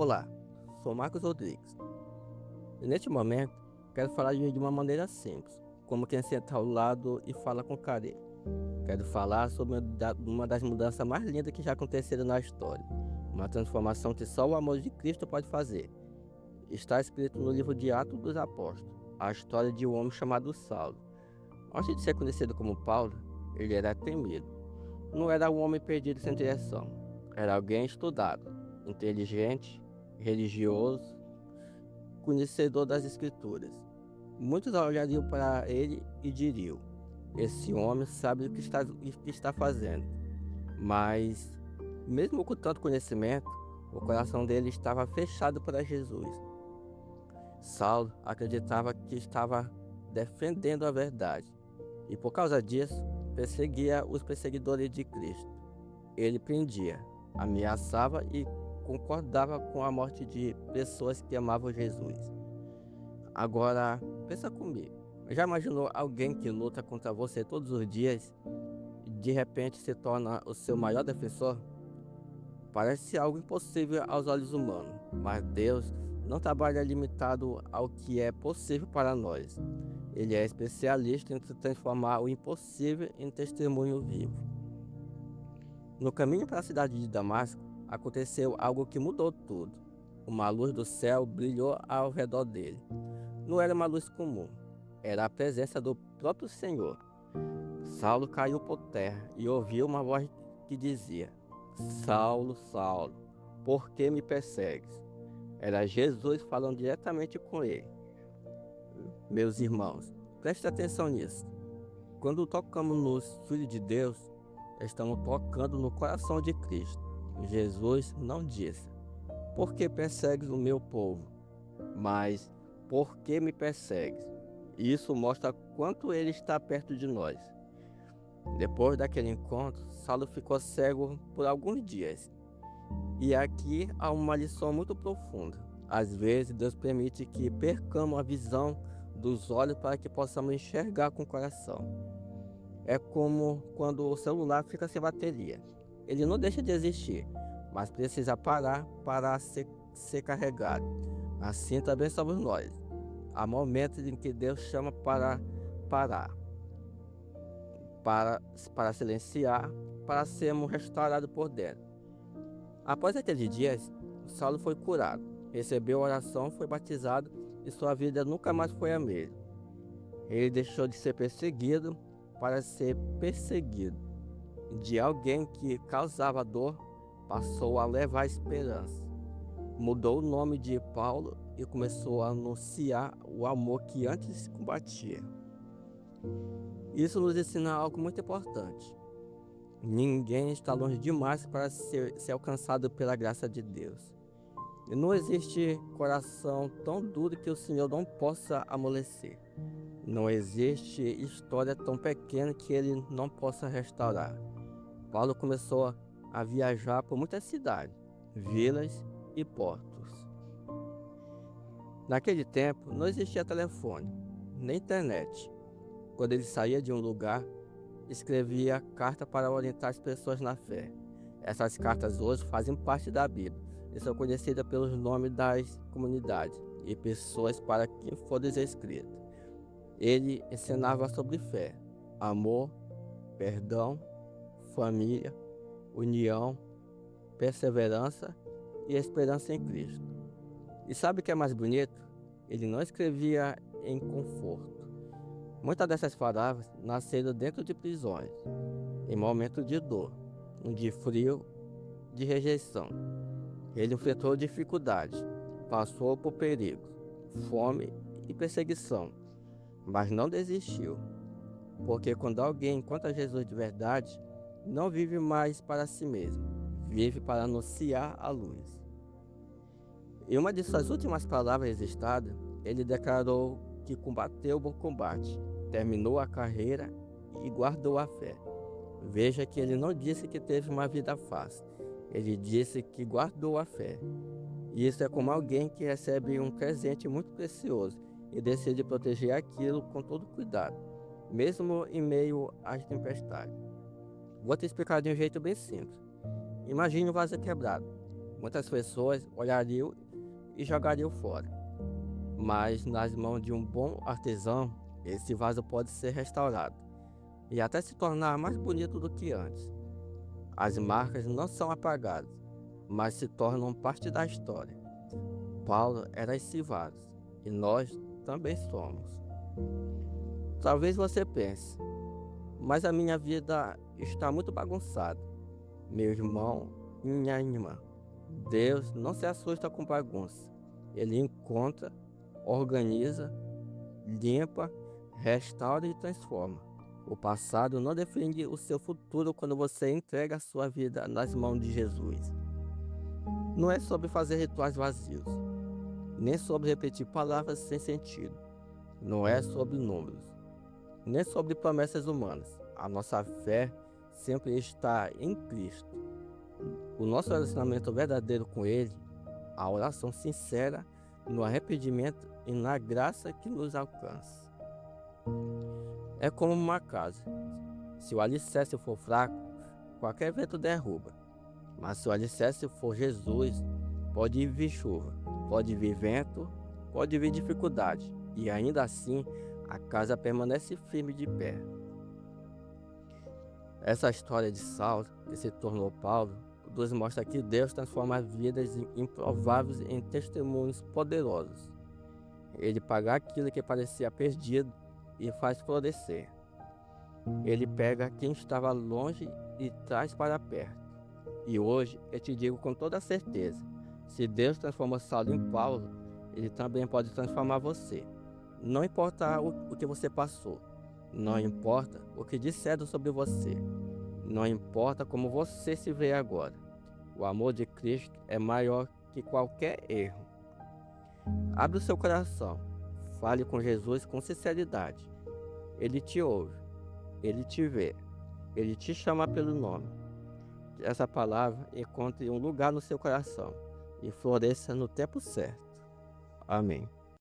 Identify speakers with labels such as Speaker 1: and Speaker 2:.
Speaker 1: Olá, sou Marcos Rodrigues e neste momento quero falar de uma maneira simples, como quem senta ao lado e fala com carinho. Quero falar sobre uma das mudanças mais lindas que já aconteceram na história, uma transformação que só o amor de Cristo pode fazer. Está escrito no livro de Atos dos Apóstolos, a história de um homem chamado Saulo. Antes de ser conhecido como Paulo, ele era temido. Não era um homem perdido sem direção, era alguém estudado, inteligente, religioso, conhecedor das Escrituras. Muitos olhariam para ele e diriam: esse homem sabe o que está fazendo. Mas, mesmo com tanto conhecimento, o coração dele estava fechado para Jesus. Saulo acreditava que estava defendendo a verdade e, por causa disso, perseguia os perseguidores de Cristo. Ele prendia, ameaçava e concordava com a morte de pessoas que amavam Jesus. Agora, pensa comigo. Já imaginou alguém que luta contra você todos os dias e de repente se torna o seu maior defensor? Parece algo impossível aos olhos humanos, mas Deus não trabalha limitado ao que é possível para nós. Ele é especialista em transformar o impossível em testemunho vivo. No caminho para a cidade de Damasco, aconteceu algo que mudou tudo. Uma luz do céu brilhou ao redor dele. Não era uma luz comum, era a presença do próprio Senhor. Saulo caiu por terra e ouviu uma voz que dizia: Saulo, Saulo, por que me persegues? Era Jesus falando diretamente com ele. Meus irmãos, preste atenção nisso. Quando tocamos nos Filhos de Deus, estamos tocando no coração de Cristo. Jesus não disse: por que persegues o meu povo? Mas, por que me persegues? Isso mostra quanto ele está perto de nós. Depois daquele encontro, Saulo ficou cego por alguns dias. E aqui há uma lição muito profunda. Às vezes, Deus permite que percamos a visão dos olhos para que possamos enxergar com o coração. É como quando o celular fica sem bateria. Ele não deixa de existir, mas precisa parar para ser carregado. Assim também somos nós. Há momentos em que Deus chama para parar, para silenciar, para sermos restaurados por dentro. Após aqueles dias, Saulo foi curado, recebeu oração, foi batizado e sua vida nunca mais foi a mesma. Ele deixou de ser perseguido para ser perseguido. De alguém que causava dor, passou a levar esperança. Mudou o nome de Paulo e começou a anunciar o amor que antes combatia. Isso nos ensina algo muito importante. Ninguém está longe demais para ser alcançado pela graça de Deus. E não existe coração tão duro que o Senhor não possa amolecer. Não existe história tão pequena que Ele não possa restaurar. Paulo começou a viajar por muitas cidades, vilas e portos. Naquele tempo não existia telefone, nem internet. Quando ele saía de um lugar, escrevia carta para orientar as pessoas na fé. Essas cartas hoje fazem parte da Bíblia e são conhecidas pelos nomes das comunidades e pessoas para quem for escritas. Ele ensinava sobre fé, amor, perdão, família, união, perseverança e esperança em Cristo. E sabe o que é mais bonito? Ele não escrevia em conforto. Muitas dessas palavras nasceram dentro de prisões, em momentos de dor, de frio, de rejeição. Ele enfrentou dificuldades, passou por perigos, fome e perseguição, mas não desistiu. Porque quando alguém encontra Jesus de verdade, não vive mais para si mesmo, vive para anunciar a luz. Em uma de suas últimas palavras registradas, ele declarou que combateu o bom combate, terminou a carreira e guardou a fé. Veja que ele não disse que teve uma vida fácil, ele disse que guardou a fé. Isso é como alguém que recebe um presente muito precioso e decide proteger aquilo com todo cuidado, mesmo em meio às tempestades. Vou te explicar de um jeito bem simples. Imagine um vaso quebrado. Muitas pessoas olhariam e jogariam fora, mas nas mãos de um bom artesão, esse vaso pode ser restaurado e até se tornar mais bonito do que antes. As marcas não são apagadas, mas se tornam parte da história. Paulo era esse vaso e nós também somos. Talvez você pense, mas a minha vida está muito bagunçada. Meu irmão, minha irmã, Deus não se assusta com bagunça. Ele encontra, organiza, limpa, restaura e transforma. O passado não define o seu futuro quando você entrega a sua vida nas mãos de Jesus. Não é sobre fazer rituais vazios, nem sobre repetir palavras sem sentido. Não é sobre números, nem sobre promessas humanas. A nossa fé sempre está em Cristo. O nosso relacionamento verdadeiro com Ele, a oração sincera, no arrependimento e na graça que nos alcança. É como uma casa. Se o alicerce for fraco, qualquer vento derruba. Mas se o alicerce for Jesus, pode vir chuva, pode vir vento, pode vir dificuldade. E ainda assim, a casa permanece firme de pé. Essa história de Saulo, que se tornou Paulo, nos mostra que Deus transforma vidas improváveis em testemunhos poderosos. Ele paga aquilo que parecia perdido e faz florescer. Ele pega quem estava longe e traz para perto. E hoje eu te digo com toda certeza, se Deus transformou Saulo em Paulo, Ele também pode transformar você. Não importa o que você passou, não importa o que disseram sobre você, não importa como você se vê agora. O amor de Cristo é maior que qualquer erro. Abre o seu coração, fale com Jesus com sinceridade. Ele te ouve, Ele te vê, Ele te chama pelo nome. Que essa palavra encontre um lugar no seu coração e floresça no tempo certo. Amém.